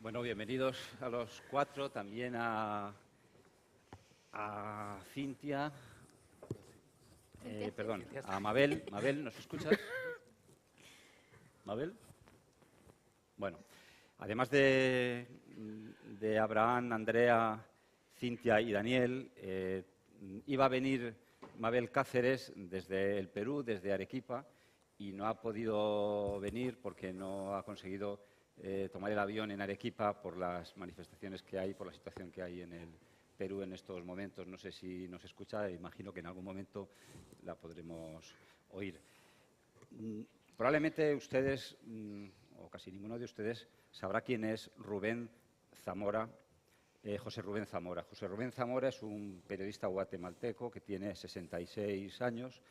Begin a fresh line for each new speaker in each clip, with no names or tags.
Bueno, bienvenidos a los cuatro, también a Cintia, perdón, a Mabel. Mabel, ¿nos escuchas? ¿Mabel? Bueno, además de Abraham, Andrea, Cintia y Daniel, iba a venir Mabel Cáceres desde el Perú, desde Arequipa, y no ha podido venir porque no ha conseguido tomar el avión en Arequipa por las manifestaciones que hay, por la situación que hay en el Perú en estos momentos. No sé si nos escucha, imagino que en algún momento la podremos oír. Probablemente ustedes, o casi ninguno de ustedes, sabrá quién es Rubén Zamora, José Rubén Zamora. José Rubén Zamora es un periodista guatemalteco que tiene 66 años.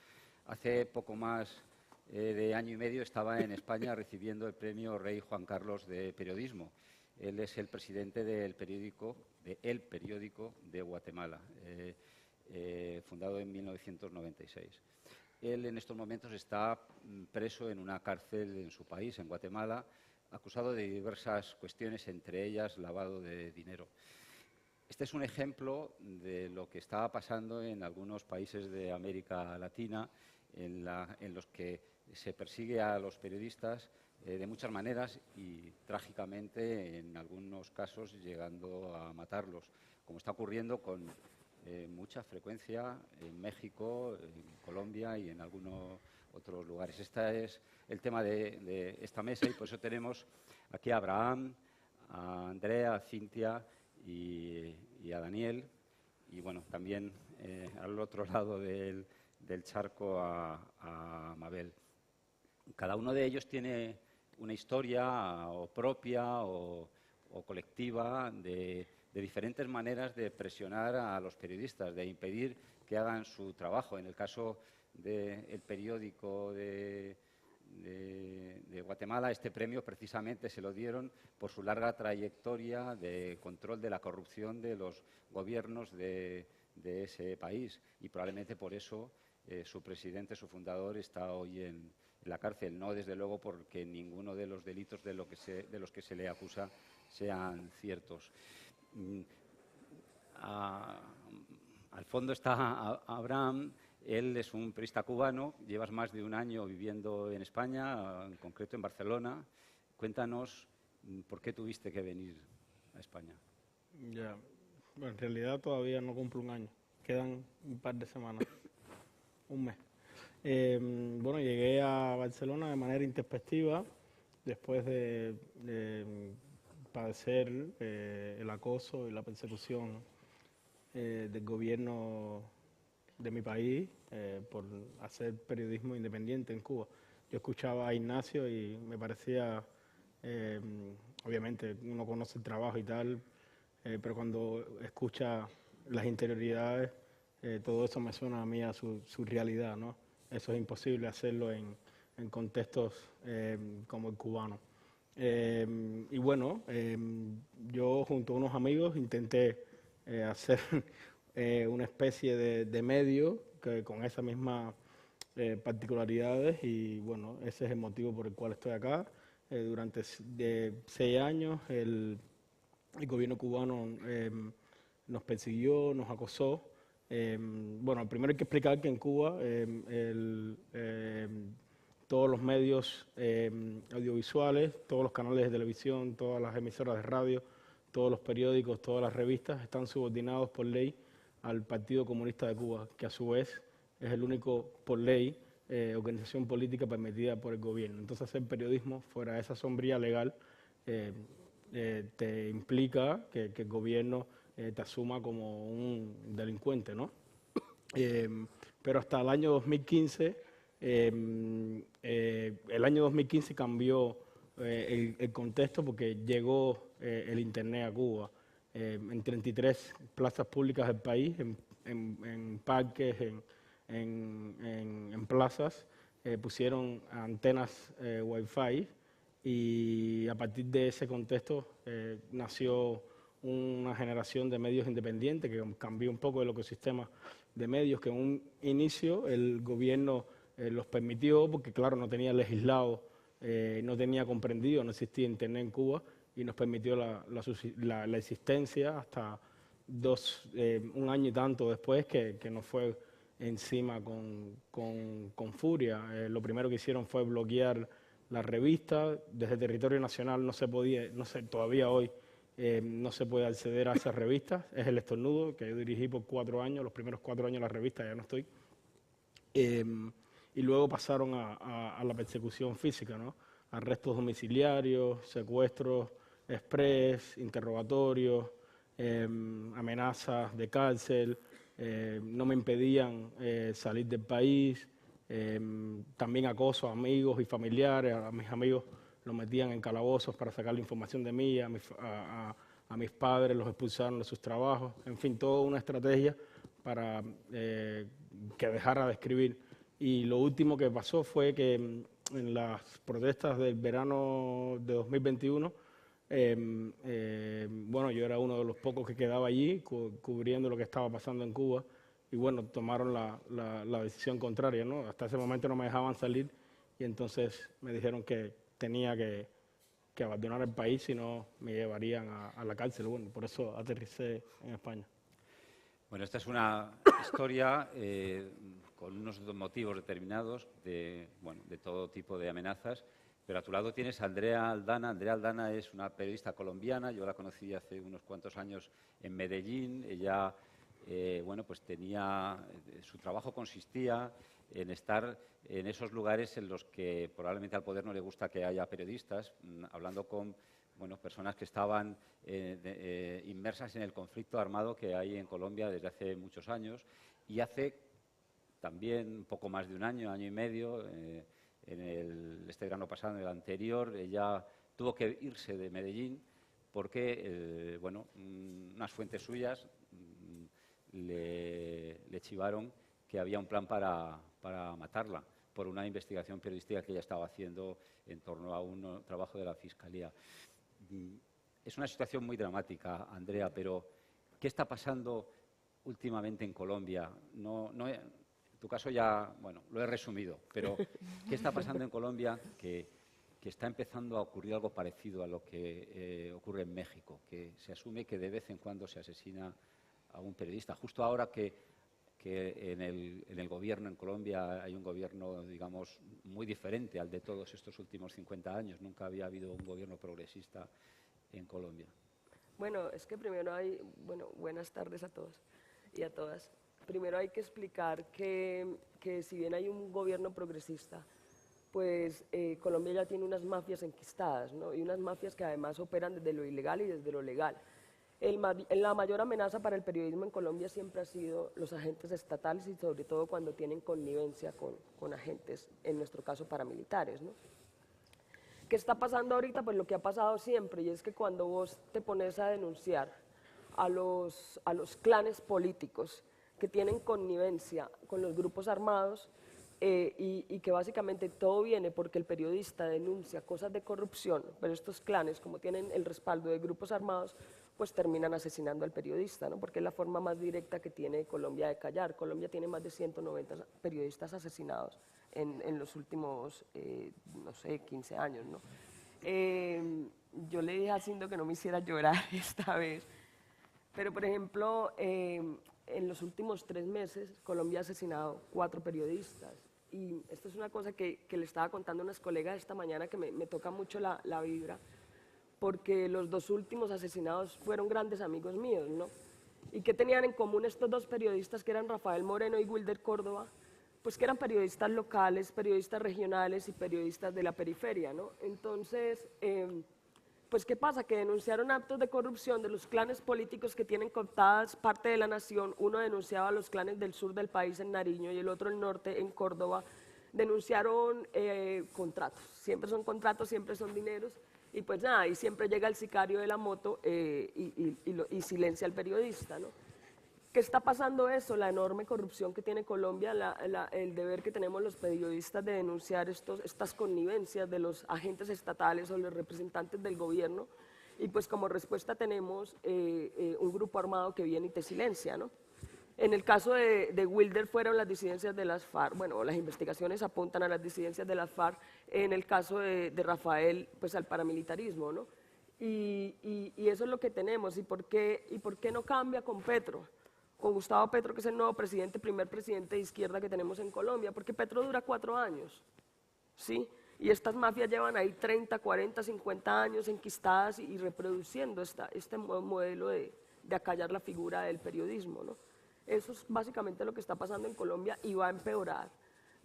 Hace poco más de año y medio estaba en España recibiendo el premio Rey Juan Carlos de Periodismo. Él es el presidente del periódico, de El Periódico de Guatemala, fundado en 1996. Él en estos momentos está preso en una cárcel en su país, en Guatemala, acusado de diversas cuestiones, entre ellas lavado de dinero. Este es un ejemplo de lo que está pasando en algunos países de América Latina, en los que se persigue a los periodistas de muchas maneras y, trágicamente, en algunos casos llegando a matarlos, como está ocurriendo con mucha frecuencia en México, en Colombia y en algunos otros lugares. Este es el tema de esta mesa y por eso tenemos aquí a Abraham, a Andrea, a Cintia y a Daniel, y bueno, también al otro lado del charco a Mabel. Cada uno de ellos tiene una historia o propia o colectiva de diferentes maneras de presionar a los periodistas, de impedir que hagan su trabajo. En el caso del periódico de Guatemala, este premio precisamente se lo dieron por su larga trayectoria de control de la corrupción de los gobiernos de ese país, y probablemente por eso su presidente, su fundador, está hoy en la cárcel. No, desde luego, porque ninguno de los delitos de los que se le acusa sean ciertos. Al fondo está Abraham. Él es un periodista cubano, llevas más de un año viviendo en España, en concreto en Barcelona. Cuéntanos por qué tuviste que venir a España.
Ya, bueno, en realidad todavía no cumplo un año, quedan un par de semanas, un mes. Bueno, llegué a Barcelona de manera intempestiva después de padecer el acoso y la persecución del gobierno de mi país por hacer periodismo independiente en Cuba. Yo escuchaba a Ignacio y me parecía, obviamente uno conoce el trabajo y tal, pero cuando escucha las interioridades, todo eso me suena a mí a su realidad, ¿no? Eso es imposible hacerlo en contextos como el cubano. Y bueno, yo junto a unos amigos intenté hacer una especie de medio que con esas mismas particularidades, y bueno, ese es el motivo por el cual estoy acá. Durante 6 años el gobierno cubano nos persiguió, nos acosó. Bueno, primero hay que explicar que en Cuba todos los medios audiovisuales, todos los canales de televisión, todas las emisoras de radio, todos los periódicos, todas las revistas están subordinados por ley al Partido Comunista de Cuba, que a su vez es el único, por ley, organización política permitida por el gobierno. Entonces, hacer periodismo fuera de esa sombría legal te implica que el gobierno te asuma como un delincuente, ¿no? Pero hasta el año 2015, el año 2015 cambió el contexto porque llegó el Internet a Cuba. En 33 plazas públicas del país, en parques, en plazas, pusieron antenas Wi-Fi, y a partir de ese contexto nació una generación de medios independientes que cambió un poco el ecosistema de medios, que en un inicio el gobierno los permitió, porque claro, no tenía legislado, no tenía comprendido, no existía internet en Cuba, y nos permitió la existencia hasta un año y tanto después que nos fue encima con furia. Lo primero que hicieron fue bloquear la revista. Desde el territorio nacional no se podía, todavía hoy no se puede acceder a esas revistas. Es El Estornudo, que yo dirigí por 4 años, los primeros 4 años la revista, ya no estoy. Y luego pasaron a la persecución física, ¿no? Arrestos domiciliarios, secuestros express, interrogatorios, amenazas de cárcel, no me impedían salir del país, también acoso a amigos y familiares. A mis amigos los metían en calabozos para sacar la información de mí, a mis padres los expulsaron de sus trabajos, en fin, toda una estrategia para que dejara de escribir. Y lo último que pasó fue que en las protestas del verano de 2021, bueno, yo era uno de los pocos que quedaba allí cubriendo lo que estaba pasando en Cuba, y bueno, tomaron la decisión contraria, ¿no? Hasta ese momento no me dejaban salir, y entonces me dijeron que tenía que abandonar el país, si no me llevarían a la cárcel. Bueno, por eso aterricé en España.
Bueno, esta es una historia con unos motivos determinados de todo tipo de amenazas, pero a tu lado tienes a Andrea Aldana. Andrea Aldana es una periodista colombiana. Yo la conocí hace unos cuantos años en Medellín. Ella, pues tenía, su trabajo consistía en estar en esos lugares en los que probablemente al poder no le gusta que haya periodistas, hablando con personas que estaban inmersas en el conflicto armado que hay en Colombia desde hace muchos años. Y hace también un poco más de un año, año y medio, este verano pasado, en el anterior, ella tuvo que irse de Medellín porque unas fuentes suyas le chivaron que había un plan para matarla por una investigación periodística que ella estaba haciendo en torno a un trabajo de la Fiscalía. Es una situación muy dramática, Andrea, pero ¿qué está pasando últimamente en Colombia? Tu caso ya, lo he resumido, pero ¿qué está pasando en Colombia que está empezando a ocurrir algo parecido a lo que ocurre en México? Que se asume que de vez en cuando se asesina a un periodista. Justo ahora que en el gobierno en Colombia hay un gobierno, digamos, muy diferente al de todos estos últimos 50 años. Nunca había habido un gobierno progresista en Colombia.
Bueno, es que primero buenas tardes a todos y a todas. Primero hay que explicar que si bien hay un gobierno progresista, pues Colombia ya tiene unas mafias enquistadas, ¿no? Y unas mafias que además operan desde lo ilegal y desde lo legal. La mayor amenaza para el periodismo en Colombia siempre ha sido los agentes estatales, y sobre todo cuando tienen connivencia con agentes, en nuestro caso paramilitares, ¿no? ¿Qué está pasando ahorita? Pues lo que ha pasado siempre, y es que cuando vos te pones a denunciar a los clanes políticos que tienen connivencia con los grupos armados, y que básicamente todo viene porque el periodista denuncia cosas de corrupción, pero estos clanes, como tienen el respaldo de grupos armados, pues terminan asesinando al periodista, ¿no? Porque es la forma más directa que tiene Colombia de callar. Colombia tiene más de 190 periodistas asesinados en los últimos, 15 años, ¿no? Yo le dije a Cindo que no me hiciera llorar esta vez, pero por ejemplo, en los últimos 3 meses Colombia ha asesinado 4 periodistas, y esto es una cosa que le estaba contando a unas colegas esta mañana que me toca mucho la vibra, porque los 2 últimos asesinados fueron grandes amigos míos, ¿no? ¿Y qué tenían en común estos 2 periodistas, que eran Rafael Moreno y Wilder Córdoba? Pues que eran periodistas locales, periodistas regionales y periodistas de la periferia, ¿no? Entonces, pues ¿qué pasa? Que denunciaron actos de corrupción de los clanes políticos que tienen cooptadas parte de la nación. Uno denunciaba a los clanes del sur del país en Nariño y el otro el norte en Córdoba. Denunciaron contratos, siempre son contratos, siempre son dineros, y pues nada, y siempre llega el sicario de la moto y silencia al periodista, ¿no? ¿Qué está pasando eso? La enorme corrupción que tiene Colombia, el deber que tenemos los periodistas de denunciar estas connivencias de los agentes estatales o los representantes del gobierno, y pues como respuesta tenemos un grupo armado que viene y te silencia, ¿no? En el caso de Wilder fueron las disidencias de las FARC, bueno, las investigaciones apuntan a las disidencias de las FARC, en el caso de Rafael, pues al paramilitarismo, ¿no? Y eso es lo que tenemos. ¿Y por qué no cambia con Petro? Con Gustavo Petro, que es el nuevo presidente, primer presidente de izquierda que tenemos en Colombia, porque Petro dura 4 años, ¿sí? Y estas mafias llevan ahí 30, 40, 50 años enquistadas y reproduciendo este modelo de acallar la figura del periodismo, ¿no? Eso es básicamente lo que está pasando en Colombia y va a empeorar.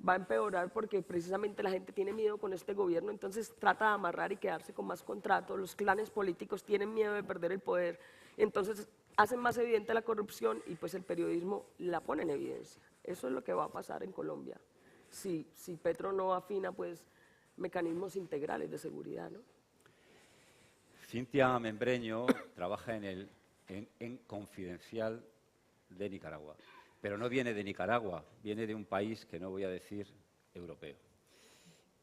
Va a empeorar porque precisamente la gente tiene miedo con este gobierno, entonces trata de amarrar y quedarse con más contratos. Los clanes políticos tienen miedo de perder el poder, entonces hacen más evidente la corrupción y pues el periodismo la pone en evidencia. Eso es lo que va a pasar en Colombia si Petro no afina pues mecanismos integrales de seguridad, ¿no?
Cintia Membreño trabaja en Confidencial de Nicaragua, pero no viene de Nicaragua, viene de un país que no voy a decir europeo.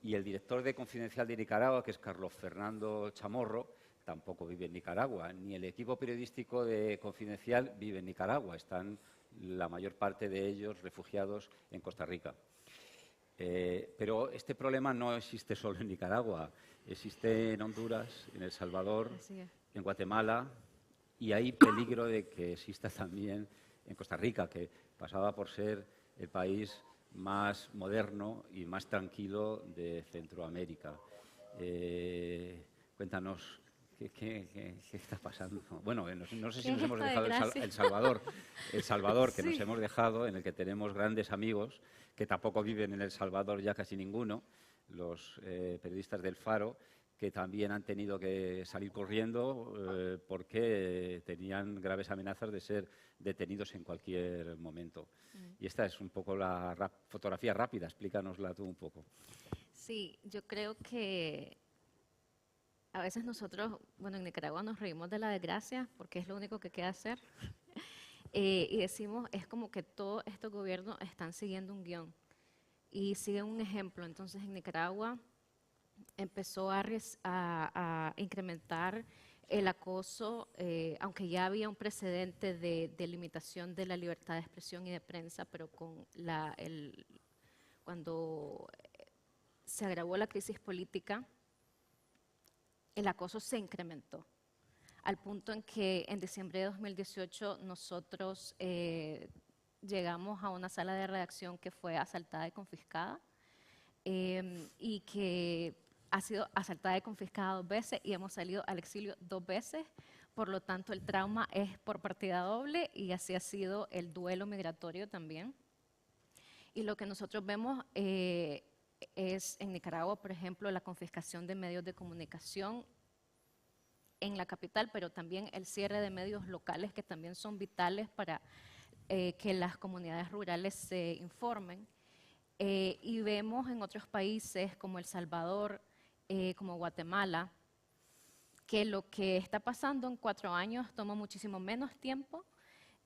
Y el director de Confidencial de Nicaragua, que es Carlos Fernando Chamorro, tampoco vive en Nicaragua, ni el equipo periodístico de Confidencial vive en Nicaragua, están la mayor parte de ellos refugiados en Costa Rica. Pero este problema no existe solo en Nicaragua, existe en Honduras, en El Salvador, en Guatemala, y hay peligro de que exista también en Costa Rica, que pasaba por ser el país más moderno y más tranquilo de Centroamérica. Cuéntanos, ¿qué está pasando? Bueno, no sé si nos hemos dejado El Salvador, que nos hemos dejado, en el que tenemos grandes amigos, que tampoco viven en El Salvador ya casi ninguno, los periodistas del Faro, que también han tenido que salir corriendo porque tenían graves amenazas de ser detenidos en cualquier momento. Y esta es un poco la fotografía rápida, explícanosla tú un poco.
Sí, yo creo que a veces nosotros, bueno, en Nicaragua nos reímos de la desgracia porque es lo único que queda hacer. Y decimos, es como que todos estos gobiernos están siguiendo un guión y siguen un ejemplo. Entonces, en Nicaragua empezó a incrementar el acoso, aunque ya había un precedente de limitación de la libertad de expresión y de prensa, pero cuando se agravó la crisis política, el acoso se incrementó, al punto en que en diciembre de 2018 nosotros llegamos a una sala de redacción que fue asaltada y confiscada, y que ha sido asaltada y confiscada 2 veces y hemos salido al exilio 2 veces. Por lo tanto, el trauma es por partida doble y así ha sido el duelo migratorio también. Y lo que nosotros vemos es en Nicaragua, por ejemplo, la confiscación de medios de comunicación en la capital, pero también el cierre de medios locales que también son vitales para que las comunidades rurales se informen. Y vemos en otros países como El Salvador, como Guatemala, que lo que está pasando en 4 años toma muchísimo menos tiempo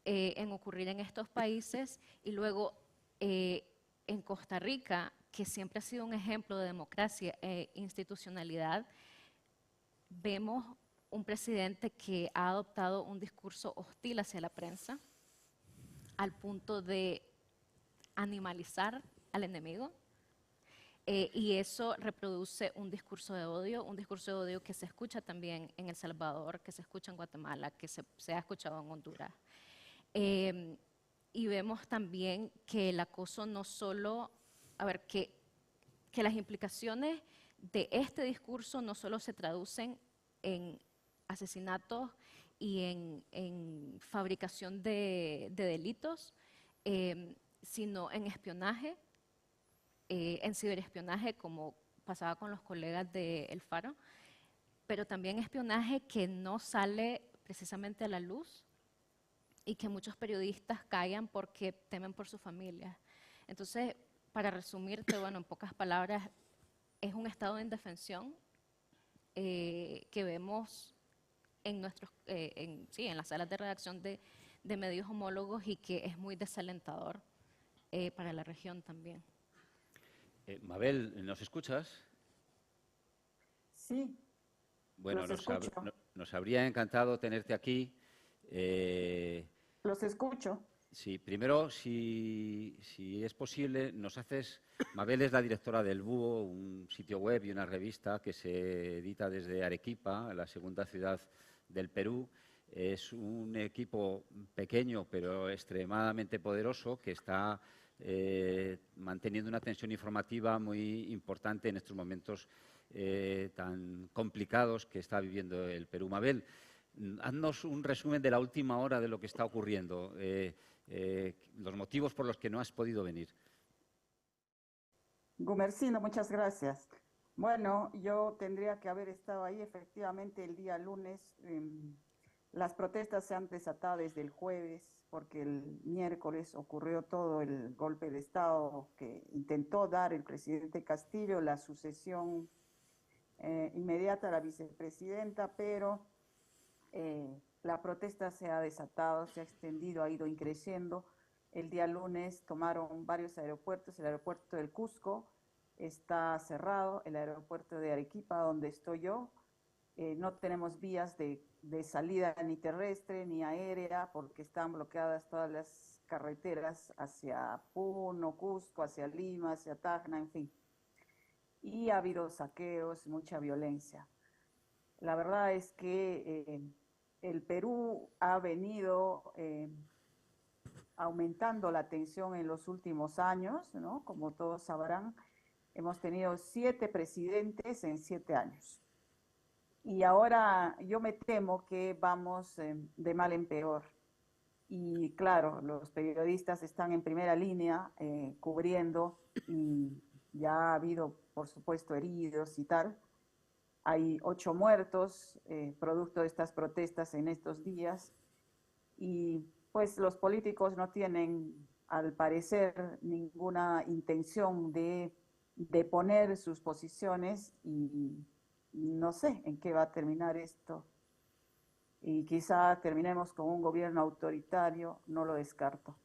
en ocurrir en estos países. Y luego en Costa Rica, que siempre ha sido un ejemplo de democracia e institucionalidad, vemos un presidente que ha adoptado un discurso hostil hacia la prensa, al punto de animalizar al enemigo, y eso reproduce un discurso de odio que se escucha también en El Salvador, que se escucha en Guatemala, que se ha escuchado en Honduras. Y vemos también que el acoso no solo, que las implicaciones de este discurso no solo se traducen en asesinatos y en fabricación de delitos, sino en espionaje, en ciberespionaje, como pasaba con los colegas de El Faro, pero también espionaje que no sale precisamente a la luz y que muchos periodistas callan porque temen por su familia. Entonces, para resumirte, bueno, en pocas palabras, es un estado de indefensión que vemos en las salas de redacción de medios homólogos y que es muy desalentador para la región también.
Mabel, ¿nos escuchas?
Sí.
Bueno,
los escucho.
nos habría encantado tenerte aquí.
Los escucho.
Sí, primero, si es posible, nos haces... Mabel es la directora del Búho, un sitio web y una revista que se edita desde Arequipa, la segunda ciudad del Perú. Es un equipo pequeño, pero extremadamente poderoso, que está manteniendo una tensión informativa muy importante en estos momentos tan complicados que está viviendo el Perú. Mabel, haznos un resumen de la última hora de lo que está ocurriendo. Los motivos por los que no has podido venir.
Gumersindo, muchas gracias. Bueno, yo tendría que haber estado ahí efectivamente el día lunes. Las protestas se han desatado desde el jueves porque el miércoles ocurrió todo el golpe de Estado que intentó dar el presidente Castillo, la sucesión inmediata a la vicepresidenta, pero la protesta se ha desatado, se ha extendido, ha ido creciendo. El día lunes tomaron varios aeropuertos. El aeropuerto del Cusco está cerrado, el aeropuerto de Arequipa, donde estoy yo, no tenemos vías de salida ni terrestre ni aérea porque están bloqueadas todas las carreteras hacia Puno, Cusco, hacia Lima, hacia Tacna, en fin. Y ha habido saqueos, mucha violencia. La verdad es que el Perú ha venido aumentando la tensión en los últimos años, ¿no? Como todos sabrán, hemos tenido 7 presidentes en 7 años. Y ahora yo me temo que vamos de mal en peor. Y claro, los periodistas están en primera línea cubriendo y ya ha habido, por supuesto, heridos y tal. Hay 8 muertos producto de estas protestas en estos días y pues los políticos no tienen, al parecer, ninguna intención de poner sus posiciones y no sé en qué va a terminar esto. Y quizá terminemos con un gobierno autoritario, no lo descarto.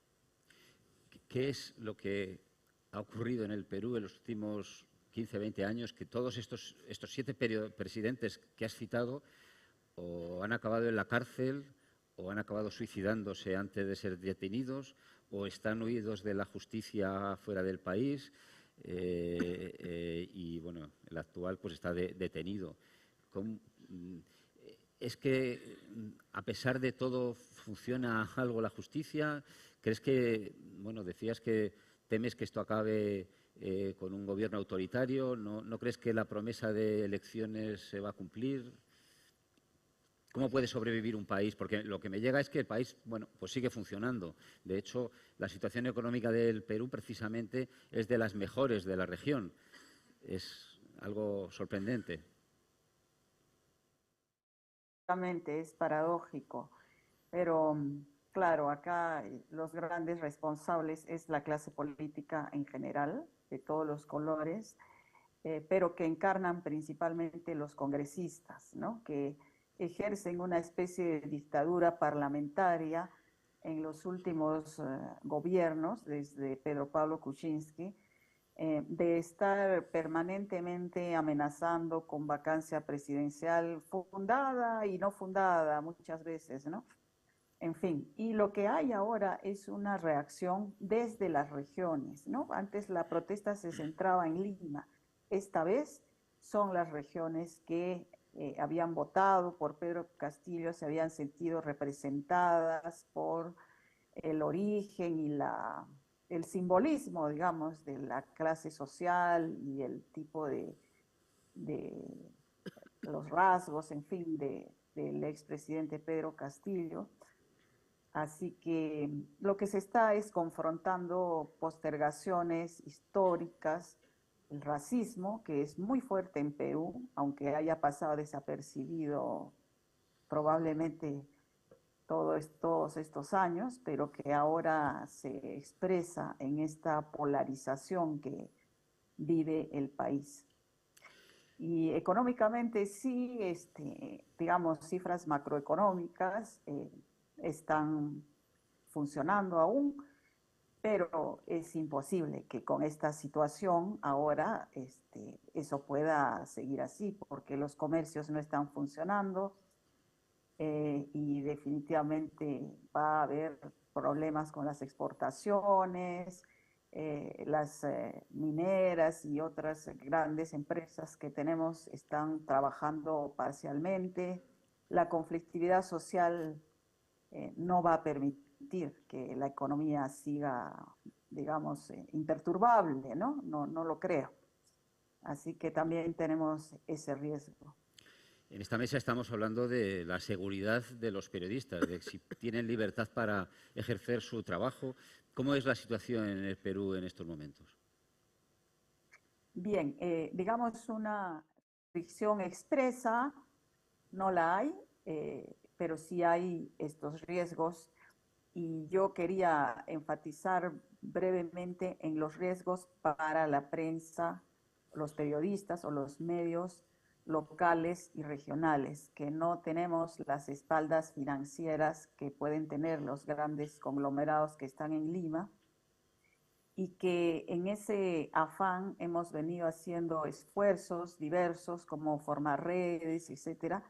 ¿Qué es lo que ha ocurrido en el Perú en los últimos 15, 20 años? Que todos estos 7 presidentes que has citado o han acabado en la cárcel o han acabado suicidándose antes de ser detenidos o están huidos de la justicia fuera del país y, bueno, el actual pues está detenido. ¿Es que, a pesar de todo, funciona algo la justicia? ¿Crees que, bueno, decías que temes que esto acabe con un gobierno autoritario? ¿No crees que la promesa de elecciones se va a cumplir? ¿Cómo puede sobrevivir un país? Porque lo que me llega es que el país, bueno, pues sigue funcionando. De hecho, la situación económica del Perú precisamente es de las mejores de la región. Es algo sorprendente.
Es paradójico, pero claro, acá los grandes responsables es la clase política en general, de todos los colores, pero que encarnan principalmente los congresistas, ¿no? Que ejercen una especie de dictadura parlamentaria en los últimos gobiernos, desde Pedro Pablo Kuczynski, de estar permanentemente amenazando con vacancia presidencial fundada y no fundada muchas veces, ¿no? En fin, y lo que hay ahora es una reacción desde las regiones, ¿no? Antes la protesta se centraba en Lima, esta vez son las regiones que habían votado por Pedro Castillo, se habían sentido representadas por el origen y el simbolismo, digamos, de la clase social y el tipo de los rasgos, en fin, del expresidente Pedro Castillo. Así que lo que se está es confrontando postergaciones históricas, el racismo, que es muy fuerte en Perú, aunque haya pasado desapercibido probablemente todos estos años, pero que ahora se expresa en esta polarización que vive el país. Y económicamente sí, digamos, cifras macroeconómicas están funcionando aún, pero es imposible que con esta situación ahora eso pueda seguir así, porque los comercios no están funcionando, y definitivamente va a haber problemas con las exportaciones, las mineras y otras grandes empresas que tenemos están trabajando parcialmente. La conflictividad social no va a permitir que la economía siga, digamos, imperturbable, ¿no? No lo creo. Así que también tenemos ese riesgo.
En esta mesa estamos hablando de la seguridad de los periodistas, de si tienen libertad para ejercer su trabajo. ¿Cómo es la situación en el Perú en estos momentos?
Bien, digamos una restricción expresa no la hay, pero sí hay estos riesgos y yo quería enfatizar brevemente en los riesgos para la prensa, los periodistas o los medios locales y regionales, que no tenemos las espaldas financieras que pueden tener los grandes conglomerados que están en Lima y que en ese afán hemos venido haciendo esfuerzos diversos como formar redes, etcétera,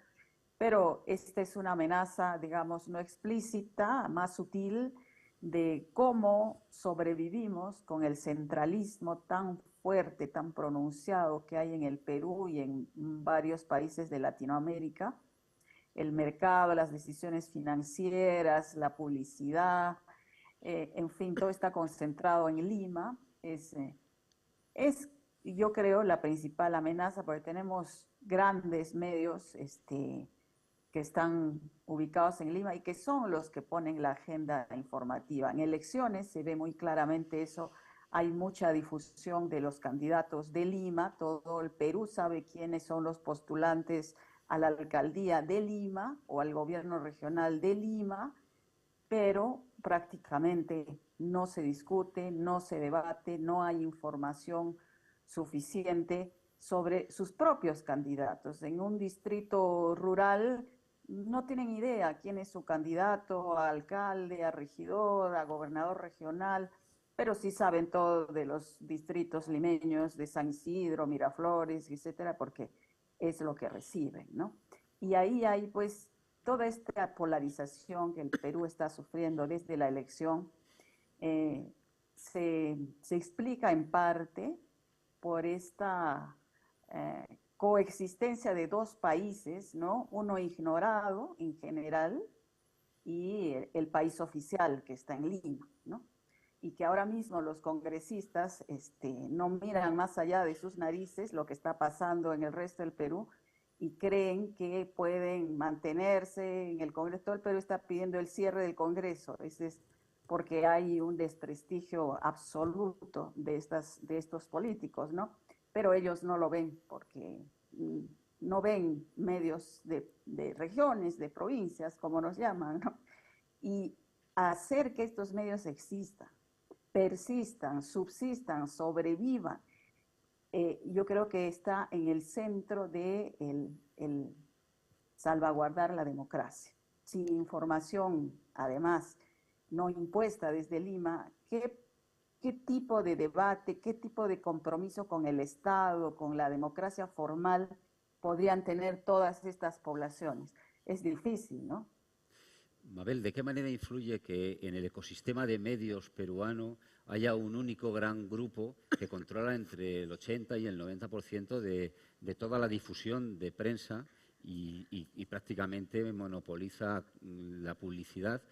pero esta es una amenaza, digamos, no explícita, más sutil, de cómo sobrevivimos con el centralismo tan fuerte, tan pronunciado que hay en el Perú y en varios países de Latinoamérica. El mercado, las decisiones financieras, la publicidad, en fin, todo está concentrado en Lima. Es, yo creo, la principal amenaza porque tenemos grandes medios que están ubicados en Lima y que son los que ponen la agenda informativa. En elecciones se ve muy claramente eso. Hay mucha difusión de los candidatos de Lima. Todo el Perú sabe quiénes son los postulantes a la alcaldía de Lima o al gobierno regional de Lima, pero prácticamente no se discute, no se debate, no hay información suficiente sobre sus propios candidatos. En un distrito rural no tienen idea quién es su candidato a alcalde, a regidor, a gobernador regional, pero sí saben todo de los distritos limeños de San Isidro, Miraflores, etcétera, porque es lo que reciben, ¿no? Y ahí hay pues toda esta polarización que el Perú está sufriendo desde la elección se explica en parte por esta coexistencia de dos países, ¿no? Uno ignorado en general y el país oficial que está en Lima, ¿no? Y que ahora mismo los congresistas no miran más allá de sus narices lo que está pasando en el resto del Perú y creen que pueden mantenerse en el Congreso. Todo el Perú está pidiendo el cierre del Congreso. Es porque hay un desprestigio absoluto de estos políticos, ¿no? Pero ellos no lo ven porque no ven medios de regiones, de provincias, como nos llaman, ¿no? Y hacer que estos medios existan, persistan, subsistan, sobrevivan, yo creo que está en el centro de el salvaguardar la democracia. Sin información, además, no impuesta desde Lima, ¿qué tipo de debate, qué tipo de compromiso con el Estado, con la democracia formal podrían tener todas estas poblaciones? Es difícil, ¿no?
Mabel, ¿de qué manera influye que en el ecosistema de medios peruano haya un único gran grupo que controla entre el 80 y el 90% de toda la difusión de prensa y prácticamente monopoliza la publicidad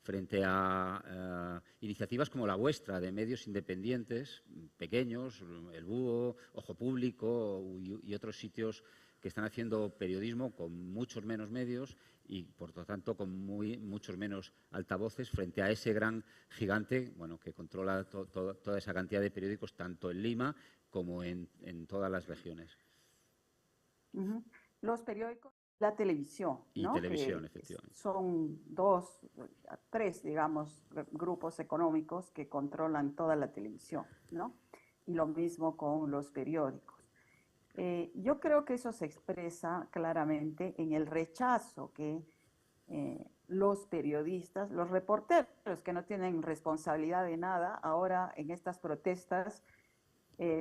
frente a iniciativas como la vuestra, de medios independientes, pequeños, El Búho, Ojo Público y otros sitios que están haciendo periodismo con muchos menos medios y, por lo tanto, con muchos menos altavoces frente a ese gran gigante, bueno, que controla toda esa cantidad de periódicos, tanto en Lima como en todas las regiones?
Uh-huh. Los periódicos, la televisión,
Y
¿no?
televisión,
Que
efectivamente.
son tres, digamos, grupos económicos que controlan toda la televisión, ¿no? Y lo mismo con los periódicos. Yo creo que eso se expresa claramente en el rechazo que los periodistas, los reporteros que no tienen responsabilidad de nada, ahora en estas protestas,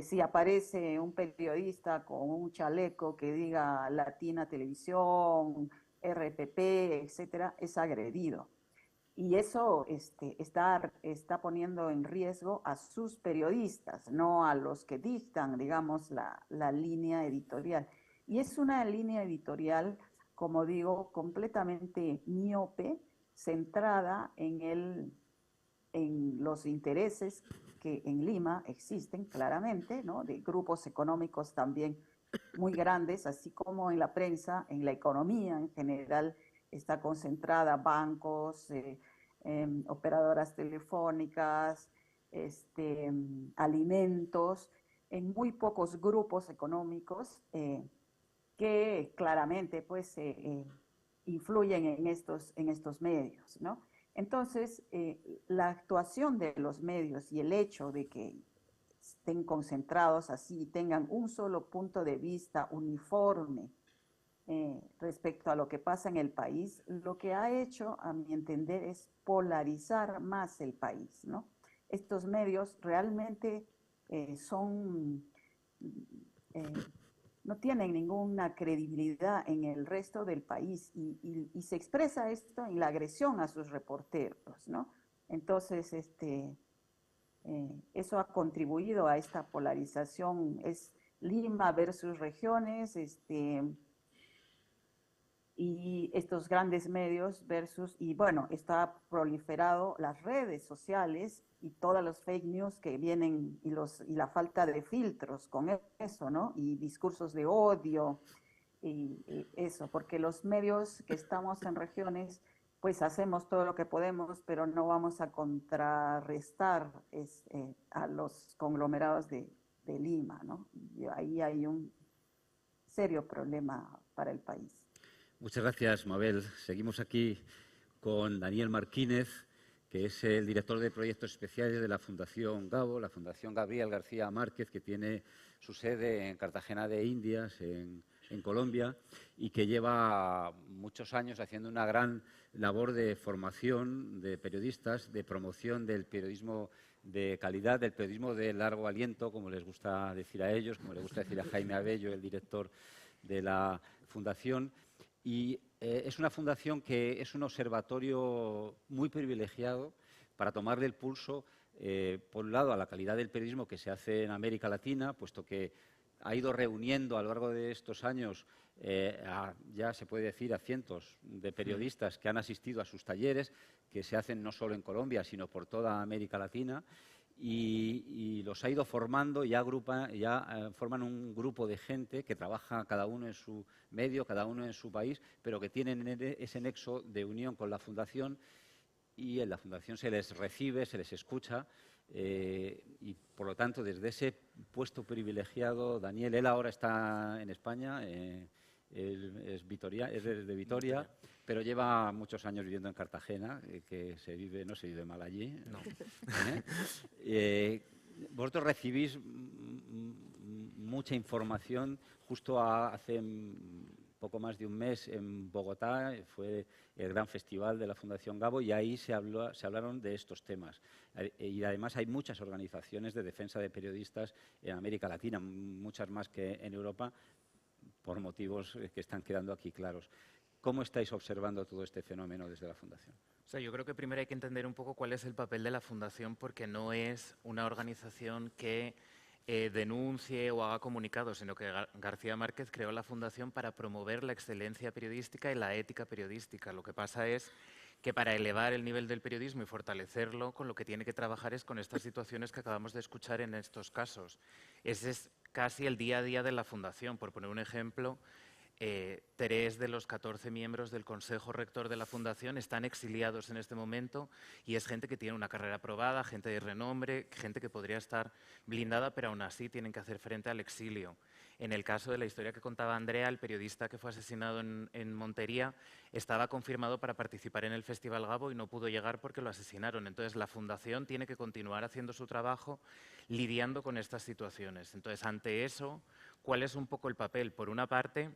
si aparece un periodista con un chaleco que diga Latina Televisión, RPP, etcétera, es agredido. Y eso está poniendo en riesgo a sus periodistas, no a los que dictan, digamos, la línea editorial. Y es una línea editorial, como digo, completamente miope, centrada en los intereses que en Lima existen claramente, ¿no? De grupos económicos también muy grandes, así como en la prensa, en la economía en general, está concentrada bancos, operadoras telefónicas, alimentos, en muy pocos grupos económicos que claramente pues, influyen en estos medios, ¿no? Entonces, la actuación de los medios y el hecho de que estén concentrados así y tengan un solo punto de vista uniforme respecto a lo que pasa en el país, lo que ha hecho, a mi entender, es polarizar más el país, ¿no? Estos medios realmente no tienen ninguna credibilidad en el resto del país y se expresa esto en la agresión a sus reporteros, ¿no? Entonces, eso ha contribuido a esta polarización, es Lima versus regiones, y estos grandes medios versus, y bueno, está proliferado las redes sociales y todas las fake news que vienen y la falta de filtros con eso, ¿no? Y discursos de odio y eso, porque los medios que estamos en regiones, pues hacemos todo lo que podemos, pero no vamos a contrarrestar a los conglomerados de Lima, ¿no? Y ahí hay un serio problema para el país.
Muchas gracias, Mabel. Seguimos aquí con Daniel Martínez, que es el director de proyectos especiales de la Fundación Gabo, la Fundación Gabriel García Márquez, que tiene su sede en Cartagena de Indias, en Colombia, y que lleva muchos años haciendo una gran labor de formación de periodistas, de promoción del periodismo de calidad, del periodismo de largo aliento, como les gusta decir a ellos, como le gusta decir a Jaime Abello, el director de la Fundación. Y es una fundación que es un observatorio muy privilegiado para tomarle el pulso, por un lado, a la calidad del periodismo que se hace en América Latina, puesto que ha ido reuniendo a lo largo de estos años, ya se puede decir, a cientos de periodistas que han asistido a sus talleres, que se hacen no solo en Colombia, sino por toda América Latina. Y los ha ido formando, ya forman un grupo de gente que trabaja cada uno en su medio, cada uno en su país, pero que tienen ese nexo de unión con la Fundación, y en la Fundación se les recibe, se les escucha, y por lo tanto desde ese puesto privilegiado, Daniel, él ahora está en España, él es de Vitoria, pero lleva muchos años viviendo en Cartagena, que no se vive mal allí.
No.
Vosotros recibís mucha información. Justo hace poco más de un mes en Bogotá fue el gran festival de la Fundación Gabo y ahí se hablaron de estos temas. Y además hay muchas organizaciones de defensa de periodistas en América Latina, muchas más que en Europa, por motivos que están quedando aquí claros. ¿Cómo estáis observando todo este fenómeno desde la Fundación?
O sea, yo creo que primero hay que entender un poco cuál es el papel de la Fundación, porque no es una organización que denuncie o haga comunicados, sino que García Márquez creó la Fundación para promover la excelencia periodística y la ética periodística. Lo que pasa es que para elevar el nivel del periodismo y fortalecerlo, con lo que tiene que trabajar es con estas situaciones que acabamos de escuchar en estos casos. Ese es casi el día a día de la Fundación. Por poner un ejemplo, 3 de los 14 miembros del Consejo Rector de la Fundación están exiliados en este momento y es gente que tiene una carrera aprobada, gente de renombre, gente que podría estar blindada, pero aún así tienen que hacer frente al exilio. En el caso de la historia que contaba Andrea, el periodista que fue asesinado en Montería estaba confirmado para participar en el Festival Gabo y no pudo llegar porque lo asesinaron. Entonces, la Fundación tiene que continuar haciendo su trabajo lidiando con estas situaciones. Entonces, ante eso, ¿cuál es un poco el papel? Por una parte,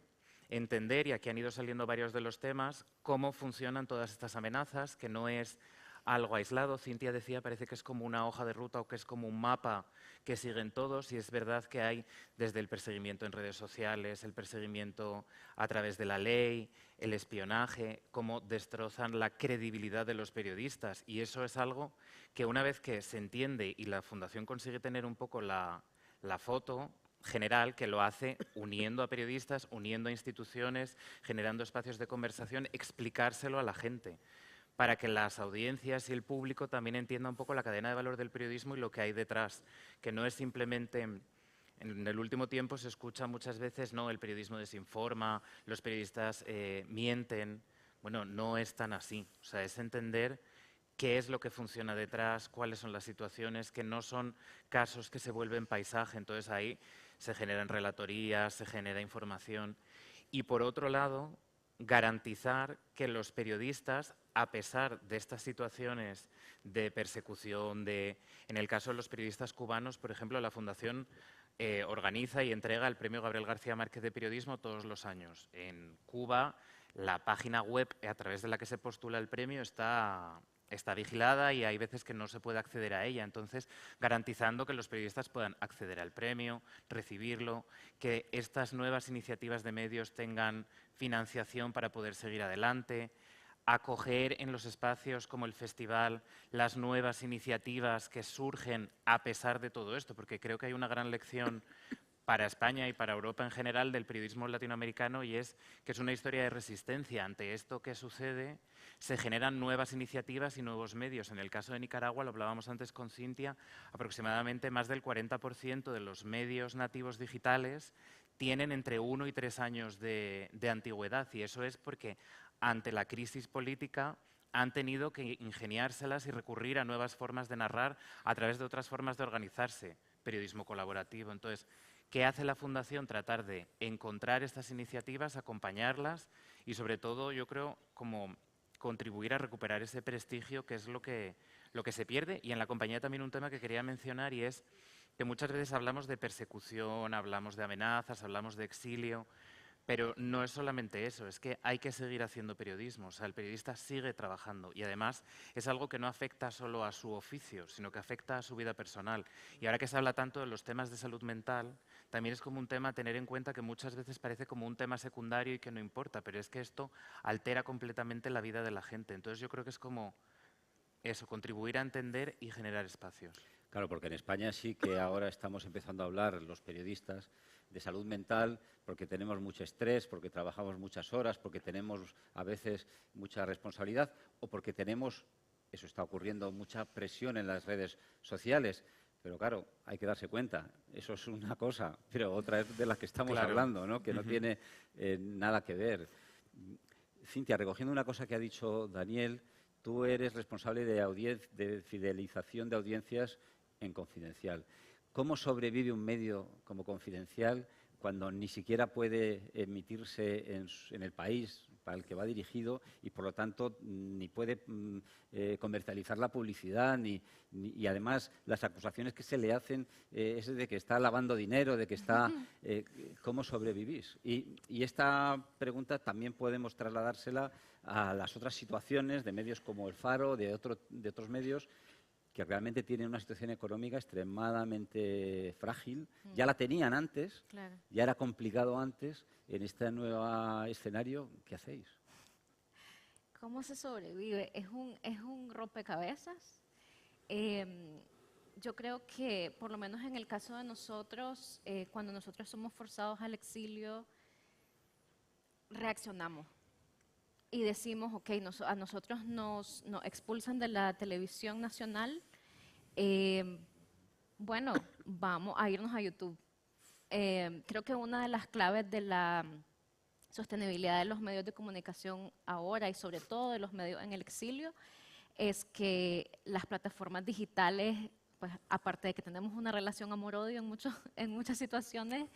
entender, y aquí han ido saliendo varios de los temas, cómo funcionan todas estas amenazas, que no es algo aislado. Cintia decía, parece que es como una hoja de ruta o que es como un mapa que siguen todos, y es verdad que hay desde el perseguimiento en redes sociales, el perseguimiento a través de la ley, el espionaje, cómo destrozan la credibilidad de los periodistas, y eso es algo que una vez que se entiende y la Fundación consigue tener un poco la foto general, que lo hace uniendo a periodistas, uniendo a instituciones, generando espacios de conversación, explicárselo a la gente, para que las audiencias y el público también entiendan un poco la cadena de valor del periodismo y lo que hay detrás, que no es simplemente... En el último tiempo se escucha muchas veces, no, el periodismo desinforma, los periodistas mienten. Bueno, no es tan así. O sea, es entender qué es lo que funciona detrás, cuáles son las situaciones, que no son casos que se vuelven paisaje. Entonces ahí se generan relatorías, se genera información. Y por otro lado, garantizar que los periodistas, a pesar de estas situaciones de persecución, en el caso de los periodistas cubanos, por ejemplo, la Fundación organiza y entrega el Premio Gabriel García Márquez de Periodismo todos los años. En Cuba, la página web a través de la que se postula el premio está vigilada y hay veces que no se puede acceder a ella. Entonces, garantizando que los periodistas puedan acceder al premio, recibirlo, que estas nuevas iniciativas de medios tengan financiación para poder seguir adelante, acoger en los espacios como el festival las nuevas iniciativas que surgen a pesar de todo esto, porque creo que hay una gran lección para España y para Europa en general del periodismo latinoamericano, y es que es una historia de resistencia. Ante esto que sucede, se generan nuevas iniciativas y nuevos medios. En el caso de Nicaragua, lo hablábamos antes con Cintia, aproximadamente más del 40% de los medios nativos digitales tienen entre 1 y 3 años de antigüedad, y eso es porque ante la crisis política han tenido que ingeniárselas y recurrir a nuevas formas de narrar a través de otras formas de organizarse, periodismo colaborativo. Entonces, ¿qué hace la Fundación? Tratar de encontrar estas iniciativas, acompañarlas y, sobre todo, yo creo, como contribuir a recuperar ese prestigio, que es lo que se pierde. Y en la compañía también un tema que quería mencionar, y es que muchas veces hablamos de persecución, hablamos de amenazas, hablamos de exilio, pero no es solamente eso, es que hay que seguir haciendo periodismo. O sea, el periodista sigue trabajando y además es algo que no afecta solo a su oficio, sino que afecta a su vida personal. Y ahora que se habla tanto de los temas de salud mental, también es como un tema a tener en cuenta, que muchas veces parece como un tema secundario y que no importa, pero es que esto altera completamente la vida de la gente. Entonces yo creo que es como eso, contribuir a entender y generar espacios.
Claro, porque en España sí que ahora estamos empezando a hablar los periodistas de salud mental, porque tenemos mucho estrés, porque trabajamos muchas horas, porque tenemos a veces mucha responsabilidad o porque tenemos, eso está ocurriendo, mucha presión en las redes sociales. Pero claro, hay que darse cuenta, eso es una cosa, pero otra es de la que estamos hablando, ¿no? Que no tiene nada que ver. Cintia, recogiendo una cosa que ha dicho Daniel, tú eres responsable de fidelización de audiencias en Confidencial. ¿Cómo sobrevive un medio como Confidencial cuando ni siquiera puede emitirse en el país para el que va dirigido y, por lo tanto, ni puede comercializar la publicidad y además las acusaciones que se le hacen es de que está lavando dinero, de que está... ¿Cómo sobrevivís? Y esta pregunta también podemos trasladársela a las otras situaciones de medios como El Faro, de otros medios que realmente tienen una situación económica extremadamente frágil. Ya la tenían antes,
Claro.
ya era complicado antes. En este nuevo escenario, ¿qué hacéis?
¿Cómo se sobrevive? Es un rompecabezas. Yo creo que, por lo menos en el caso de nosotros, cuando nosotros somos forzados al exilio, reaccionamos y decimos, ok, a nosotros nos expulsan de la televisión nacional, bueno, vamos a irnos a YouTube. Creo que una de las claves de la sostenibilidad de los medios de comunicación ahora y sobre todo de los medios en el exilio es que las plataformas digitales, pues aparte de que tenemos una relación amor-odio en muchas situaciones,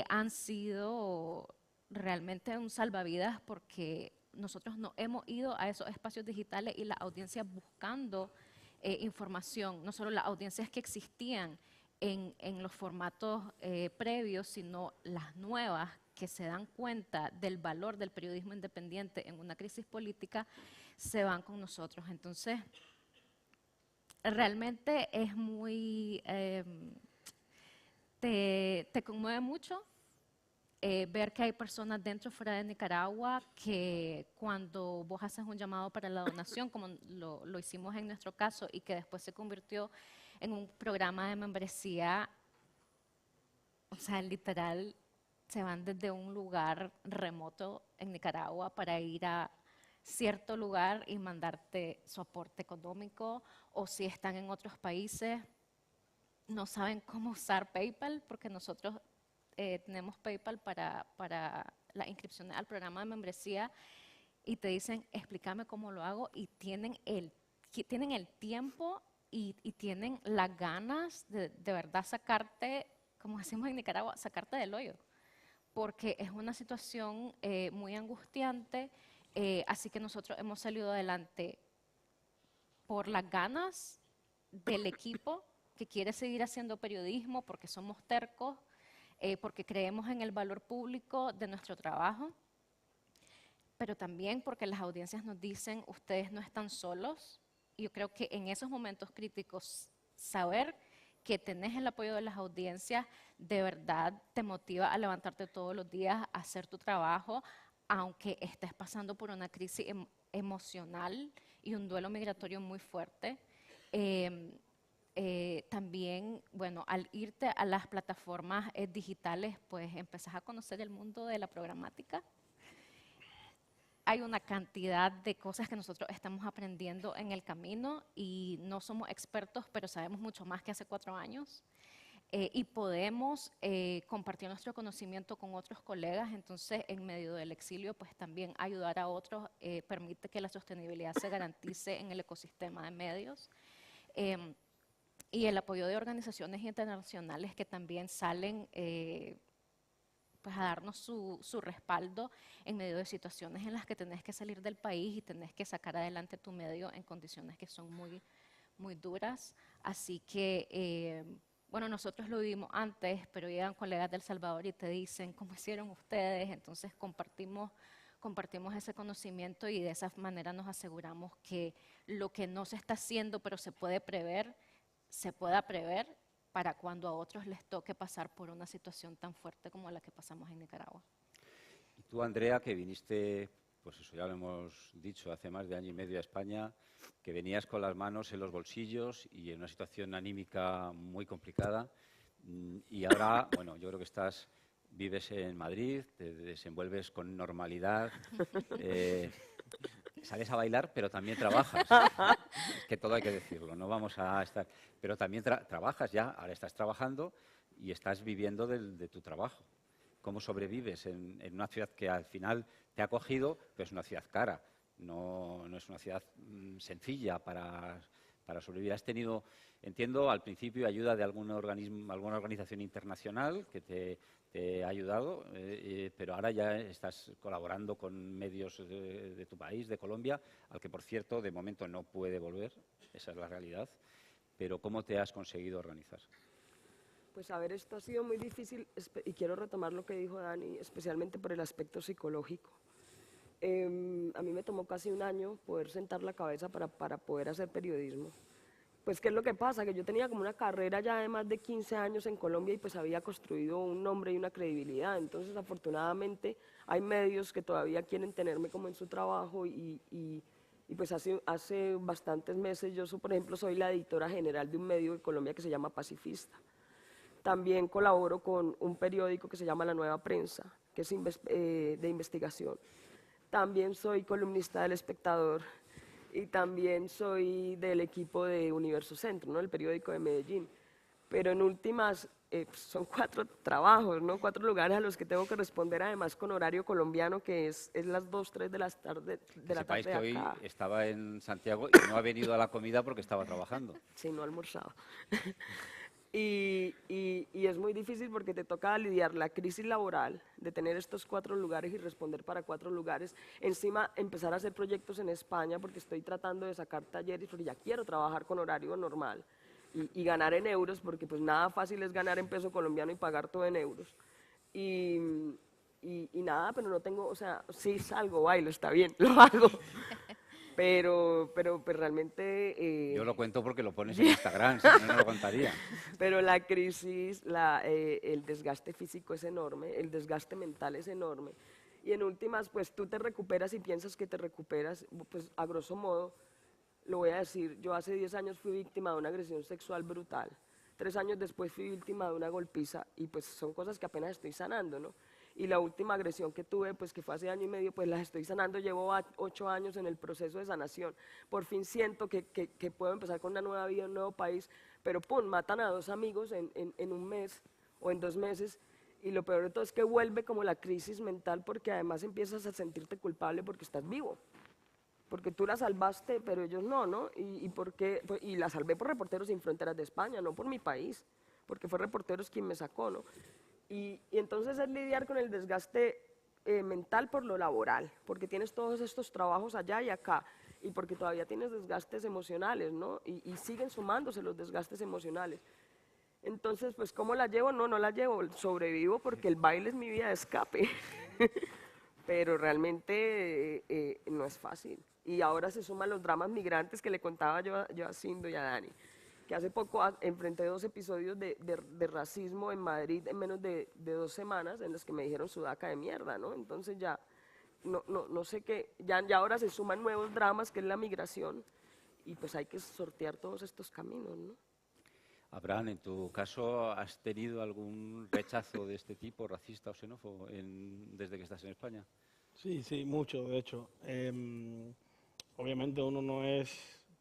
han sido realmente un salvavidas, porque nosotros no hemos ido a esos espacios digitales y las audiencias buscando información, no solo las audiencias que existían en los formatos previos, sino las nuevas que se dan cuenta del valor del periodismo independiente en una crisis política, se van con nosotros. Entonces, realmente es muy, te conmueve mucho ver que hay personas dentro o fuera de Nicaragua que cuando vos haces un llamado para la donación, como lo hicimos en nuestro caso, y que después se convirtió en un programa de membresía, o sea, literal, se van desde un lugar remoto en Nicaragua para ir a cierto lugar y mandarte su aporte económico, o si están en otros países, no saben cómo usar PayPal, porque nosotros tenemos PayPal para las inscripciones al programa de membresía, y te dicen, explícame cómo lo hago, y tienen el tiempo y tienen las ganas de verdad sacarte, como decimos en Nicaragua, sacarte del hoyo, porque es una situación muy angustiante, así que nosotros hemos salido adelante por las ganas del equipo que quiere seguir haciendo periodismo, porque somos tercos, porque creemos en el valor público de nuestro trabajo, pero también porque las audiencias nos dicen, ustedes no están solos. Y yo creo que en esos momentos críticos, saber que tenés el apoyo de las audiencias de verdad te motiva a levantarte todos los días, a hacer tu trabajo, aunque estés pasando por una crisis emocional y un duelo migratorio muy fuerte. También, bueno, al irte a las plataformas digitales, pues empezás a conocer el mundo de la programática. Hay una cantidad de cosas que nosotros estamos aprendiendo en el camino y no somos expertos, pero sabemos mucho más que hace 4 años. Y podemos compartir nuestro conocimiento con otros colegas, entonces en medio del exilio pues también ayudar a otros permite que la sostenibilidad se garantice en el ecosistema de medios. Y el apoyo de organizaciones internacionales que también salen pues a darnos su respaldo en medio de situaciones en las que tenés que salir del país y tenés que sacar adelante tu medio en condiciones que son muy, muy duras. Así que, bueno, nosotros lo vivimos antes, pero llegan colegas de El Salvador y te dicen, ¿cómo hicieron ustedes? Entonces compartimos ese conocimiento y de esa manera nos aseguramos que lo que no se está haciendo, pero se puede prever, se pueda prever para cuando a otros les toque pasar por una situación tan fuerte como la que pasamos en Nicaragua.
Y tú, Andrea, que viniste, pues eso ya lo hemos dicho, hace más de 1 año y medio a España, que venías con las manos en los bolsillos y en una situación anímica muy complicada, y ahora, bueno, yo creo que vives en Madrid, te desenvuelves con normalidad, sales a bailar, pero también trabajas, que todo hay que decirlo, no vamos a estar, pero también trabajas ya, ahora estás trabajando y estás viviendo de tu trabajo. ¿Cómo sobrevives en una ciudad que al final te ha acogido, pero es una ciudad cara, no es una ciudad sencilla para sobrevivir? Has tenido, entiendo, al principio ayuda de algún organismo, alguna organización internacional que te ha ayudado, pero ahora ya estás colaborando con medios de tu país, de Colombia, al que, por cierto, de momento no puede volver, esa es la realidad. Pero ¿cómo te has conseguido organizar?
Pues a ver, esto ha sido muy difícil y quiero retomar lo que dijo Dani, especialmente por el aspecto psicológico. A mí me tomó casi 1 año poder sentar la cabeza para poder hacer periodismo. Pues, ¿qué es lo que pasa? Que yo tenía como una carrera ya de más de 15 años en Colombia y pues había construido un nombre y una credibilidad. Entonces, afortunadamente, hay medios que todavía quieren tenerme como en su trabajo y pues hace bastantes meses yo, por ejemplo, soy la editora general de un medio de Colombia que se llama Pacifista. También colaboro con un periódico que se llama La Nueva Prensa, que es de investigación. También soy columnista del Espectador y también soy del equipo de Universo Centro, ¿no? El periódico de Medellín. Pero en últimas son 4 trabajos, ¿no? 4 lugares a los que tengo que responder, además con horario colombiano, que es las 2, 3 de la tarde de la tarde
que
acá.
hoy estaba en Santiago y no ha venido a la comida porque estaba trabajando.
Sí, no almorzaba. Y es muy difícil porque te toca lidiar la crisis laboral de tener estos 4 lugares y responder para 4 lugares. Encima, empezar a hacer proyectos en España porque estoy tratando de sacar talleres porque ya quiero trabajar con horario normal y ganar en euros porque pues nada fácil es ganar en peso colombiano y pagar todo en euros. Y nada, pero no tengo, o sea, sí salgo, bailo, está bien, lo hago. Pero pues realmente...
Yo lo cuento porque lo pones en Instagram, si no, no lo contaría.
Pero la crisis, el desgaste físico es enorme, el desgaste mental es enorme. Y en últimas, pues tú te recuperas y piensas que te recuperas, pues a grosso modo, lo voy a decir, yo hace 10 años fui víctima de una agresión sexual brutal. 3 años después fui víctima de una golpiza y pues son cosas que apenas estoy sanando, ¿no? Y la última agresión que tuve, pues que fue hace año y medio, pues las estoy sanando, llevo 8 años en el proceso de sanación. Por fin siento que puedo empezar con una nueva vida, un nuevo país, pero pum, matan a 2 amigos en un mes o en 2 meses. Y lo peor de todo es que vuelve como la crisis mental porque además empiezas a sentirte culpable porque estás vivo. Porque tú la salvaste, pero ellos no, ¿no? Y la salvé por Reporteros Sin Fronteras de España, no por mi país, porque fue Reporteros quien me sacó, ¿no? Y entonces es lidiar con el desgaste mental por lo laboral, porque tienes todos estos trabajos allá y acá, y porque todavía tienes desgastes emocionales, ¿no? Y siguen sumándose los desgastes emocionales. Entonces, pues, ¿cómo la llevo? No la llevo, sobrevivo porque el baile es mi vía de escape. Pero realmente no es fácil. Y ahora se suman los dramas migrantes que le contaba yo a Cindo y a Dani, que hace poco enfrenté 2 episodios de racismo en Madrid en menos de 2 semanas en los que me dijeron sudaca de mierda, ¿no? Entonces ya, no sé qué, ya ahora se suman nuevos dramas que es la migración y pues hay que sortear todos estos caminos, ¿no?
Abraham, en tu caso, ¿has tenido algún rechazo de este tipo, racista o xenófobo, desde que estás en España?
Sí, mucho, de hecho. Obviamente uno no es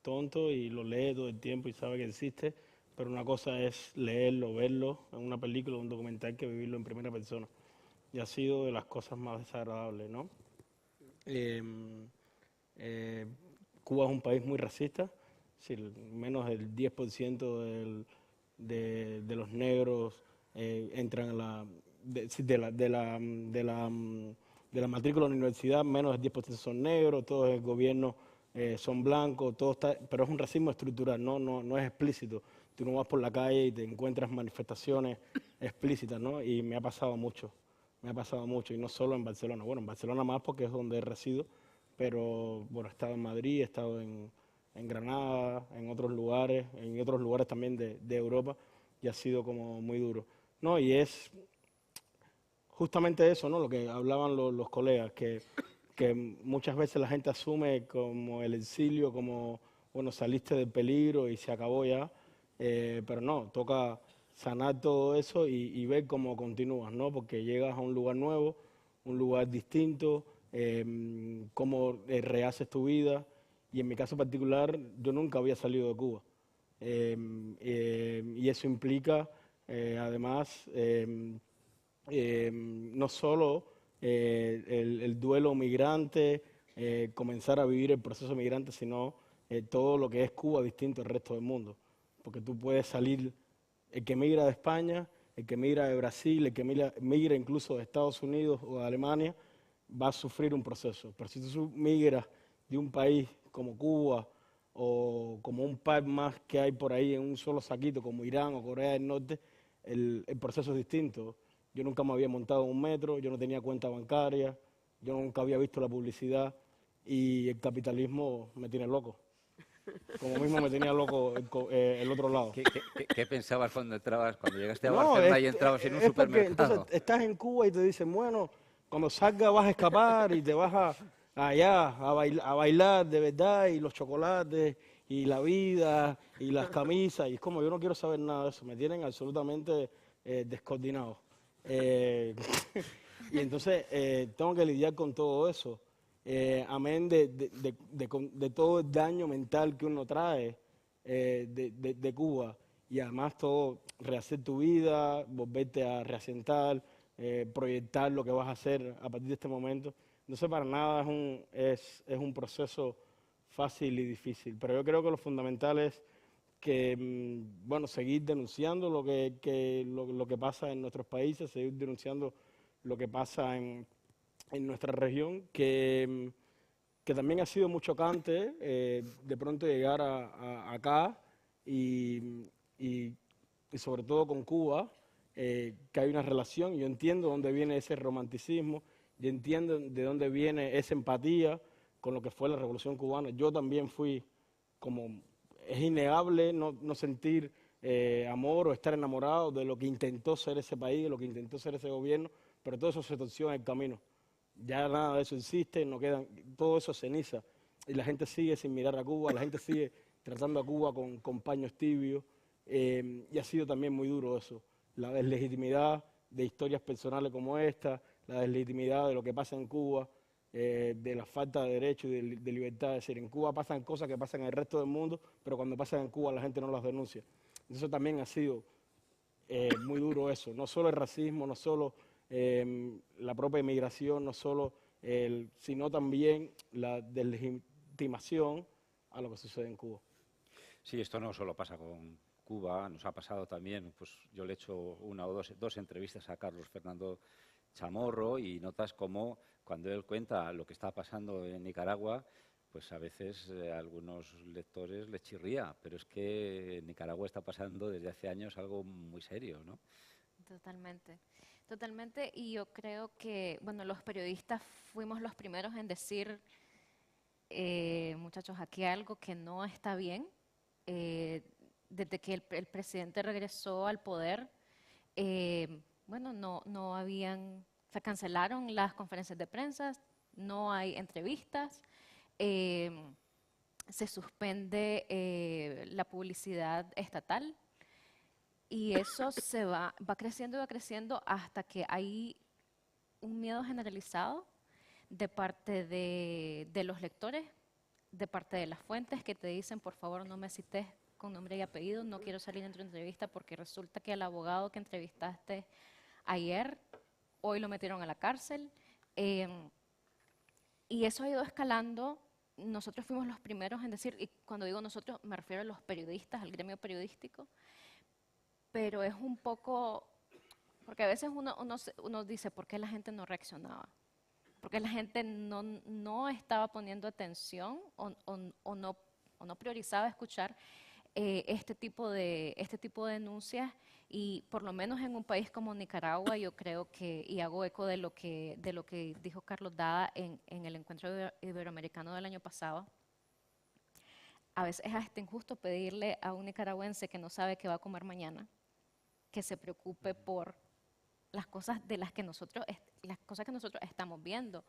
tonto y lo lee todo el tiempo y sabe que existe, pero una cosa es leerlo, verlo en una película o un documental que vivirlo en primera persona. Y ha sido de las cosas más desagradables, ¿no? Cuba es un país muy racista, es decir, menos del 10% de los negros entran a de la matrícula de la universidad, menos del 10% son negros, todos el gobierno son blancos, pero es un racismo estructural, no es explícito. Tú no vas por la calle y te encuentras manifestaciones explícitas, ¿no? Y me ha pasado mucho, y no solo en Barcelona. Bueno, en Barcelona más porque es donde resido, pero bueno, he estado en Madrid, he estado en Granada, en otros lugares también de Europa, y ha sido como muy duro. No, y es justamente eso, ¿no? Lo que hablaban los colegas, que muchas veces la gente asume como el exilio, como, bueno, saliste del peligro y se acabó ya, pero no, toca sanar todo eso y ver cómo continúas, ¿no? Porque llegas a un lugar nuevo, un lugar distinto, cómo rehaces tu vida, y en mi caso particular, yo nunca había salido de Cuba. Y eso implica, además, no solo el duelo migrante, comenzar a vivir el proceso migrante, sino todo lo que es Cuba distinto al resto del mundo. Porque tú puedes salir, el que migra de España, el que migra de Brasil, el que migra incluso de Estados Unidos o de Alemania, va a sufrir un proceso. Pero si tú migras de un país como Cuba o como un par más que hay por ahí en un solo saquito, como Irán o Corea del Norte, el proceso es distinto. Yo nunca me había montado en un metro, yo no tenía cuenta bancaria, yo nunca había visto la publicidad y el capitalismo me tiene loco. Como mismo me tenía loco el otro lado.
¿Qué pensabas cuando llegaste a Barcelona y entrabas en un supermercado?
Entonces estás en Cuba y te dicen, bueno, cuando salgas vas a escapar y te vas allá a bailar de verdad, y los chocolates y la vida y las camisas, y es como yo no quiero saber nada de eso, me tienen absolutamente descoordinado. Y entonces tengo que lidiar con todo eso, amén de todo el daño mental que uno trae de Cuba, y además todo, rehacer tu vida, volverte a reasentar, proyectar lo que vas a hacer a partir de este momento. Entonces para nada es un proceso fácil y difícil, pero yo creo que lo fundamental es que, bueno, seguir denunciando lo que pasa en nuestros países, seguir denunciando lo que pasa en nuestra región, que también ha sido muy chocante de pronto llegar acá y sobre todo con Cuba, que hay una relación, y yo entiendo dónde viene ese romanticismo y entienden de dónde viene esa empatía con lo que fue la Revolución Cubana. Yo también fui como, es innegable no sentir amor o estar enamorado de lo que intentó ser ese país, de lo que intentó ser ese gobierno, pero todo eso se torció en el camino. Ya nada de eso existe, no quedan, todo eso es ceniza. Y la gente sigue sin mirar a Cuba, la gente sigue tratando a Cuba con paños tibios, y ha sido también muy duro eso. La deslegitimidad de historias personales como esta, la deslegitimidad de lo que pasa en Cuba, de la falta de derechos y de libertad. Es decir, en Cuba pasan cosas que pasan en el resto del mundo, pero cuando pasan en Cuba la gente no las denuncia. Eso también ha sido muy duro eso, no solo el racismo, no solo la propia inmigración, no solo sino también la deslegitimación a lo que sucede en Cuba.
Sí, esto no solo pasa con Cuba, nos ha pasado también, pues yo le he hecho una o dos entrevistas a Carlos Fernando Chamorro y notas cómo cuando él cuenta lo que está pasando en Nicaragua, pues a veces a algunos lectores les chirría, pero es que en Nicaragua está pasando desde hace años algo muy serio, ¿no?
Totalmente, totalmente. Y yo creo que, bueno, los periodistas fuimos los primeros en decir, muchachos, aquí hay algo que no está bien. Desde que el presidente regresó al poder, bueno, no habían, se cancelaron las conferencias de prensa, no hay entrevistas, eh, se suspende la publicidad estatal y eso va creciendo y va creciendo hasta que hay un miedo generalizado de parte de los lectores, de parte de las fuentes que te dicen, por favor, no me cites con nombre y apellido, no quiero salir en tu entrevista porque resulta que el abogado que entrevistaste ayer, hoy lo metieron a la cárcel. Y eso ha ido escalando. Nosotros fuimos los primeros en decir, y cuando digo nosotros me refiero a los periodistas, al gremio periodístico, pero es un poco, porque a veces uno dice, ¿por qué la gente no reaccionaba? Porque la gente no estaba poniendo atención o no priorizaba escuchar este tipo de denuncias, y por lo menos en un país como Nicaragua yo creo que, y hago eco de lo que dijo Carlos Dada en el encuentro iberoamericano del año pasado, a veces es hasta injusto pedirle a un nicaragüense que no sabe qué va a comer mañana, que se preocupe por las cosas las cosas que nosotros estamos viendo.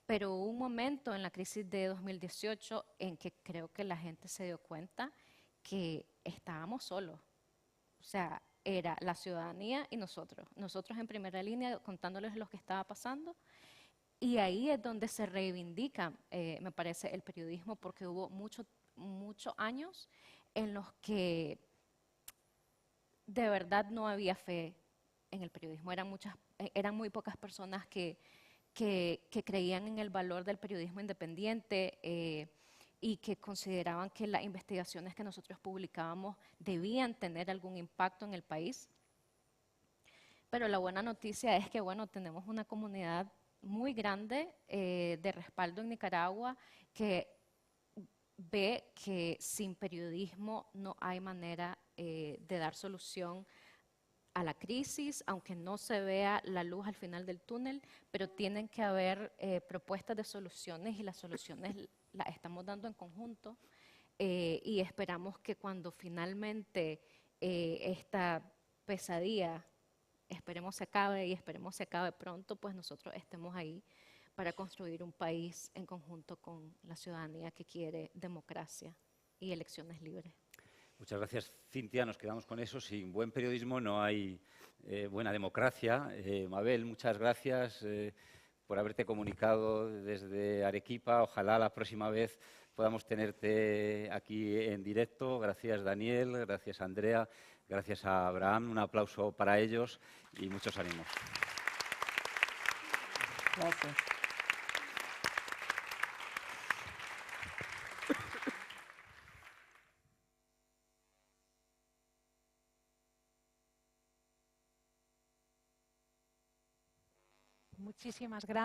Pero hubo un momento en la crisis de 2018 en que creo que la gente se dio cuenta que estábamos solos. O sea, era la ciudadanía y nosotros en primera línea contándoles lo que estaba pasando. Y ahí es donde se reivindica, me parece, el periodismo, porque hubo muchos años en los que de verdad no había fe en el periodismo. Eran muy pocas personas que creían en el valor del periodismo independiente, y que consideraban que las investigaciones que nosotros publicábamos debían tener algún impacto en el país. Pero la buena noticia es que, bueno, tenemos una comunidad muy grande de respaldo en Nicaragua que ve que sin periodismo no hay manera de dar solución a la crisis, aunque no se vea la luz al final del túnel, pero tienen que haber propuestas de soluciones y las soluciones las estamos dando en conjunto, y esperamos que cuando finalmente esta pesadilla, esperemos se acabe y esperemos se acabe pronto, pues nosotros estemos ahí para construir un país en conjunto con la ciudadanía que quiere democracia y elecciones libres.
Muchas gracias, Cintia. Nos quedamos con eso. Sin buen periodismo no hay buena democracia. Mabel, muchas gracias por haberte comunicado desde Arequipa. Ojalá la próxima vez podamos tenerte aquí en directo. Gracias, Daniel. Gracias, Andrea. Gracias a Abraham. Un aplauso para ellos y muchos ánimos.
Gracias.
Muchísimas gracias.